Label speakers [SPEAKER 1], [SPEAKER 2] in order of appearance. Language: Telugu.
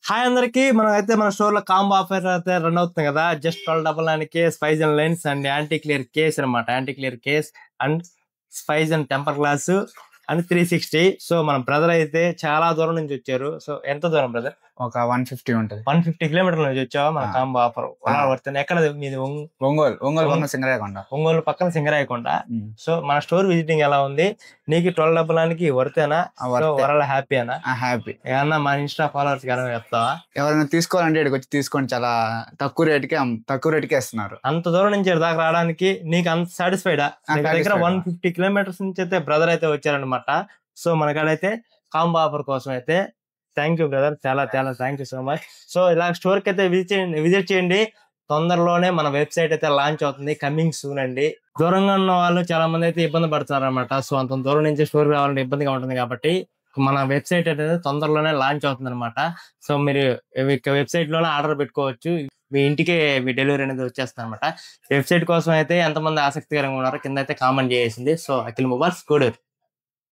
[SPEAKER 1] హాయ్ అందరికి మన స్టోర్ లో కాంబో ఆఫర్ అయితే రన్ అవుతుంది కదా. Just 1299 spice and lens and anti clear case అనమాట. Anti clear case and spice and temper glass and 360. So మన బ్రదర్ అయితే చాలా దూరం నుంచి వచ్చారు. సో ఎంత దూరం బ్రదర్?
[SPEAKER 2] ఒక 150 ఉంటది.
[SPEAKER 1] 150 కిలోమీటర్ల నుంచి వచ్చావా మన కాంబో ఆఫర్ వర్త్? ఎక్కడ మీది? ఒంగోలు పక్కన సింగరాయకొండ. సో మన స్టోర్ విజిటింగ్ ఎలా ఉంది? నీకు 1299 వర్తేనా? హ్యాపీనా?
[SPEAKER 2] హ్యాపీ.
[SPEAKER 1] ఏమన్నా మన ఇన్స్టా ఫాలోవర్స్ కానీ చెప్తావా?
[SPEAKER 2] ఎవరైనా తీసుకోవాలంటే ఇక్కడికి వచ్చి తీసుకోండి, చాలా తక్కువ రేటుకే ఇస్తున్నారు.
[SPEAKER 1] అంత దూరం నుంచి దాకా రావడానికి నీకు అంత సాటిస్ఫైడా? దగ్గర 150 కిలోమీటర్స్ నుంచి అయితే బ్రదర్ అయితే వచ్చారనమాట. సో మనకాడైతే కాంబో ఆఫర్ కోసం అయితే థ్యాంక్ యూ బ్రదర్, చాలా చాలా thank you so much. So ఇలా స్టోర్ కి అయితే విజిట్ చేయండి. తొందరలోనే మన వెబ్సైట్ అయితే లాంచ్ అవుతుంది, కమింగ్ సూన్ అండి. దూరంగా ఉన్న వాళ్ళు చాలా మంది అయితే ఇబ్బంది పడతారు అనమాట. సో అంత దూరం నుంచి స్టోర్ రావాలంటే ఇబ్బందిగా ఉంటుంది కాబట్టి మన వెబ్సైట్ అయితే తొందరలోనే లాంచ్ అవుతుంది అనమాట. సో మీరు వెబ్సైట్ లోనే ఆర్డర్ పెట్టుకోవచ్చు, మీ ఇంటికే మీ డెలివరీ అనేది వచ్చేస్తుంది అనమాట. వెబ్సైట్ కోసం అయితే ఎంతమంది ఆసక్తికరంగా ఉన్నారో కింద అయితే కామెంట్ చేసింది. So Akhil mobiles Gudur.